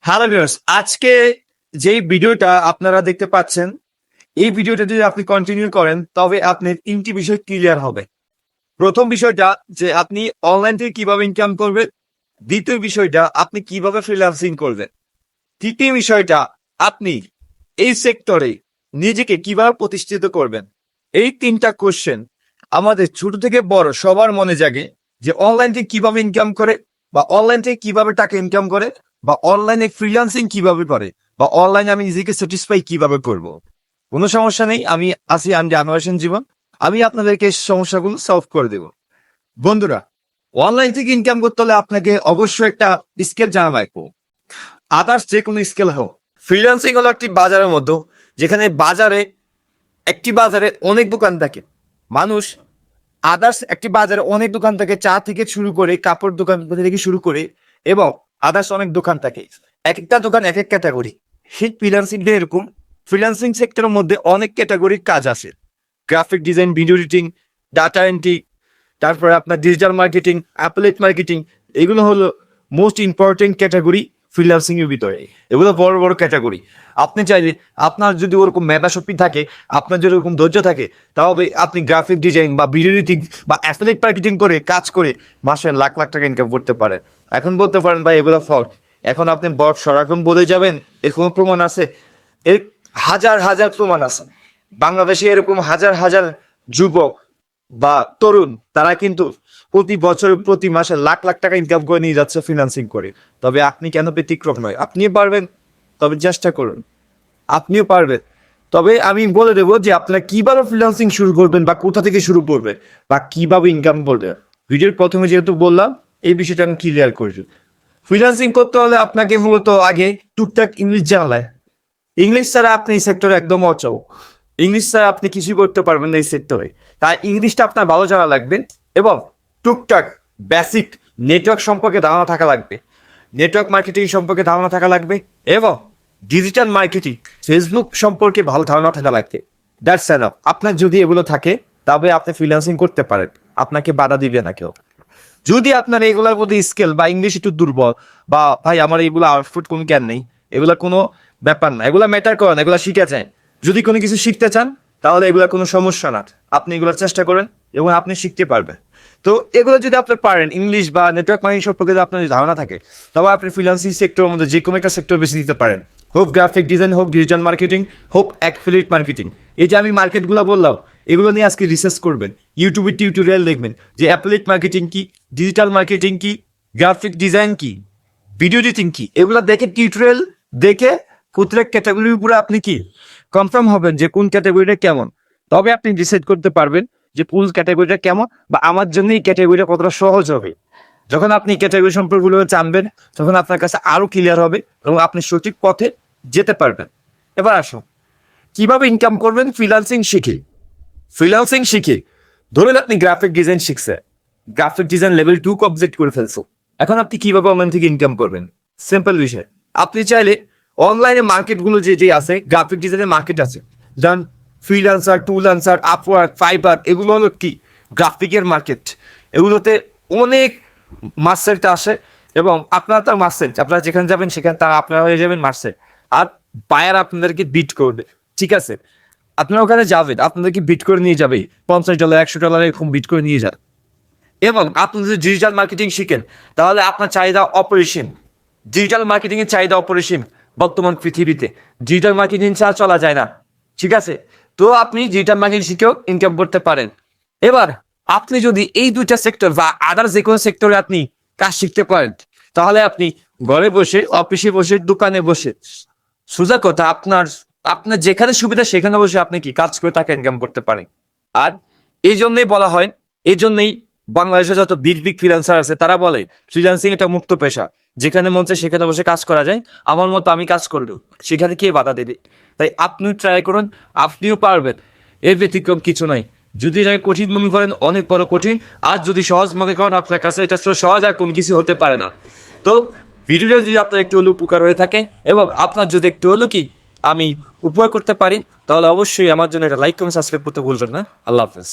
Hello viewers, আজকে যেই ভিডিওটা আপনারা দেখতে পাচ্ছেন, এই ভিডিওটা যদি আপনি কন্টিনিউ করেন তবে আপনার তিনটি বিষয় ক্লিয়ার হবে। প্রথম বিষয়টা যে আপনি অনলাইন থেকে কিভাবে ইনকাম করবেন, দ্বিতীয় বিষয়টা আপনি কিভাবে ফ্রিল্যান্সিং করবেন, তৃতীয় বিষয়টা আপনি এই সেক্টরে নিজেকে কিভাবে প্রতিষ্ঠিত করবেন। এই তিনটা কোশ্চেন আমাদের ছোট থেকে বড় সবার মনে জাগে যে অনলাইন থেকে কিভাবে ইনকাম করে, বা অনলাইন থেকে কিভাবে টাকা ইনকাম করে, বা অনলাইনে ফ্রিল্যান্সিং কিভাবে করে, বা অনলাইনে আমি নিজেকে স্যাটিসফাই কিভাবে করব। কোনো সমস্যা নেই, আমি আছি, আমি আনোয়ার হোসেন জীবন। আমি আপনাদেরকে এই সমস্যাগুলো সলভ করে দেব। বন্ধুরা, অনলাইন থেকে ইনকাম করতে হলে আপনাকে অবশ্যই একটা স্কিল জানা লাগবে। আদার্স যে কোনো স্কিল হোক, ফ্রিল্যান্সিং হলো একটি বাজারের মতো, যেখানে একটি বাজারে অনেক দোকান থাকে। মানুষ আদার্স একটি বাজারে অনেক দোকান থাকে, চা থেকে শুরু করে কাপড় দোকান থেকে শুরু করে, এবং আদার্স অনেক দোকান থাকে। এক একটা দোকান এক এক ক্যাটাগরি। সেই ফ্রিল্যান্সিংটা এরকম, ফ্রিল্যান্সিং সেক্টরের মধ্যে অনেক ক্যাটাগরির কাজ আছে। Graphic design, video editing, data entry, তারপরে আপনার ডিজিটাল মার্কেটিং, অ্যাফিলিয়েট মার্কেটিং, এগুলো হলো মোস্ট ইম্পর্টেন্ট ক্যাটাগরি ফ্রিল্যান্সিং এর ভিতরে। এগুলো বড় বড় ক্যাটাগরি। আপনি চাইলে, আপনার যদি ওরকম মেধা শক্তি থাকে, আপনার যদি ওরকম ধৈর্য থাকে, তাহলে আপনি গ্রাফিক ডিজাইন বা ভিডিও এডিটিং বা অ্যাফিলিয়েট মার্কেটিং করে কাজ করে মাসে লাখ লাখ টাকা ইনকাম করতে পারেন। এখন বলতে পারেন ভাই এগুলো ফল্ট, এখন আপনি বট সরাসরি বলে যাবেন, এর কোনো প্রমাণ আছে? এর হাজার হাজার প্রমাণ আছে। বাংলাদেশে এরকম হাজার হাজার যুবক বা তরুণ, তারা কিন্তু প্রতি বছর প্রতি মাসে লাখ লাখ টাকা ইনকাম করে নিয়ে যাচ্ছে ফিনান্সিং করে। তবে আপনি কেন ব্যতিক্রম নয়? আপনিও পারবেন, তবে চেষ্টা করুন, আপনিও পারবেন। তবে আমি বলে দেবো যে আপনারা কিভাবে ফ্রিল্যান্সিং শুরু করবেন, বা কোথা থেকে শুরু করবেন, বা কিভাবে ইনকাম করবেন। ভিডিওর প্রথমে যেহেতু বললাম, এই বিষয়টা আমি ক্লিয়ার করছি। ফ্রিল্যান্সিং করতে হলে আপনাকে মূলত আগে টুকটাক ইংলিশ জানা লাগে। ইংলিশ ছাড়া আপনি এই সেক্টরে একদম অচল। ইংলিশ ছাড়া আপনি কিছু করতে পারবেন না এই সেক্টরে। তাই ইংলিশটা আপনার ভালো জানা লাগবে, এবং টুকটাক বেসিক নেটওয়ার্ক সম্পর্কে ধারণা থাকা লাগবে, নেটওয়ার্ক মার্কেটিং সম্পর্কে ধারণা থাকা লাগবে, এবং ডিজিটাল মার্কেটিং, ফেসবুক সম্পর্কে ভালো ধারণা থাকা লাগবে। That's enough. আপনার যদি এগুলো থাকে, তবে আপনি ফ্রিল্যান্সিং করতে পারেন, আপনাকে বাধা দিবে না কেউ। যদি আপনার এগুলোর মধ্যে স্কিল বা ইংলিশ একটু দুর্বল, বা ভাই আমার এগুলো আউটপুট কোনো জ্ঞান নেই, এগুলো কোনো ব্যাপার না, এগুলো ম্যাটার করে না, এগুলো শিখে চান। যদি কোনো কিছু শিখতে চান, তাহলে এগুলো কোনো সমস্যা না, আপনি এগুলো চেষ্টা করেন এবং আপনি শিখতে পারবেন। তো এগুলো যদি আপনি পারেন, ইংলিশ বা নেটওয়ার্ক মার্কেটিং সম্পর্কে যদি আপনার ধারণা থাকে, তবে আপনি ফ্রিল্যান্সিং সেক্টরের মধ্যে যে কোনো একটা সেক্টর বেছে নিতে পারেন। হোক গ্রাফিক ডিজাইন, হোক ডিজিটাল মার্কেটিং, হোক অ্যাফিলিয়েট মার্কেটিং। এই যে আমি মার্কেটগুলো বললাম, এগুলো নিয়ে আজকে রিসার্চ করবেন, ইউটিউবে টিউটোরিয়াল দেখবেন যে অ্যাফিলিয়েট মার্কেটিং কি, ডিজিটাল মার্কেটিং কি, গ্রাফিক ডিজাইন কি, ভিডিও এডিটিং কি। এগুলো দেখে টিউটোরিয়াল দেখে প্রত্যেক ক্যাটাগরির উপরে আপনি কি কনফার্ম হবেন যে কোন ক্যাটাগরিটা কেমন। তবে আপনি ডিসাইড করতে পারবেন যে কোন ক্যাটাগরিটা কেমন, বা আমার জন্য এই ক্যাটাগরিটা কতটা সহজ হবে। যখন আপনি ক্যাটাগরি সম্পর্কে জানবেন, তখন আপনার কাছে আরো ক্লিয়ার হবে এবং আপনি সঠিক পথে যেতে পারবেন। এবার আসুন, কিভাবে ইনকাম করবেন ফ্রিল্যান্সিং শিখে। ফ্রিল্যান্সিং শিখে ধরুন আপনি গ্রাফিক ডিজাইন শিখছেন, গ্রাফিক ডিজাইন লেভেল 2 কমপ্লিট করে ফেলছো। এখন আপনি কিভাবে অনলাইন থেকে ইনকাম করবেন? সিম্পল বিষয়। আপনি চাইলে অনলাইনে মার্কেটগুলো যে যে আছে, গ্রাফিক ডিজাইনের মার্কেট আছে, যেমন ফ্রিল্যান্সার, টুলান্সার, আপওয়ার্ক, ফাইবার, এগুলো হলো কি গ্রাফিকের মার্কেট। এগুলোতে অনেক মার্চেন্ট আসে, এবং আপনারা তার মার্চেন্ট, আপনারা যেখানে যাবেন সেখানে তারা আপনারা হয়ে যাবেন মার্চেন্ট, আর বায়ার আপনাদেরকে বিট করবে। ঠিক আছে, আপনারা ওখানে যাবেন, আপনাদেরকে বিট করে নিয়ে যাবে, $50, $100 এরকম বিট করে নিয়ে যান। এবং আপনি যদি ডিজিটাল মার্কেটিং শিখেন, তাহলে আপনার চাহিদা অপরিসীম। ডিজিটাল মার্কেটিং এর চাহিদা অপরিসীম বর্তমান পৃথিবীতে। ডিজিটাল মার্কেটিং ছাড়া চলা যায় না। ঠিক আছে, তো আপনি ডিজিটাল মার্কেটিং শিখেও ইনকাম করতে পারেন। এবার আপনি যদি এই দুইটা সেক্টর বা আদার যে কোনো সেক্টরে আপনি কাজ শিখতে পারেন, তাহলে আপনি ঘরে বসে, অফিসে বসে, দোকানে বসে, সোজা কথা, আপনার আপনার যেখানে সুবিধা সেখানে বসে আপনি কি কাজ করে টাকা ইনকাম করতে পারেন। আর এই জন্যই বলা হয়, এই জন্যই বাংলাদেশে যত বিগ বিগ ফ্রিল্যান্সার আছে তারা বলে ফ্রিল্যান্সিং এটা মুক্ত পেশা, যেখানে মন চায় সেখানে বসে কাজ করা যায়। আমার মতো আমি কাজ করলেও সেখানে কে বাধা দেবে? তাই আপনি ট্রাই করুন, আপনিও পারবেন, এর ব্যতিক্রম কিছু নাই। যদি এটাকে কঠিন মনে করেন, অনেক বড় কঠিন। আর যদি সহজ মনে করেন, আপনার কাছে এটা সহজ আর কোন কিছু হতে পারে না। তো ভিডিওটা যদি আপনার একটু হলেও উপকার হয়ে থাকে, এবং আপনার যদি একটু হলো কি আমি উপকার করতে পারি, তাহলে অবশ্যই আমার জন্য এটা লাইক কমেন্ট সাবস্ক্রাইব করতে ভুলবেন না। আল্লাহ হাফেজ।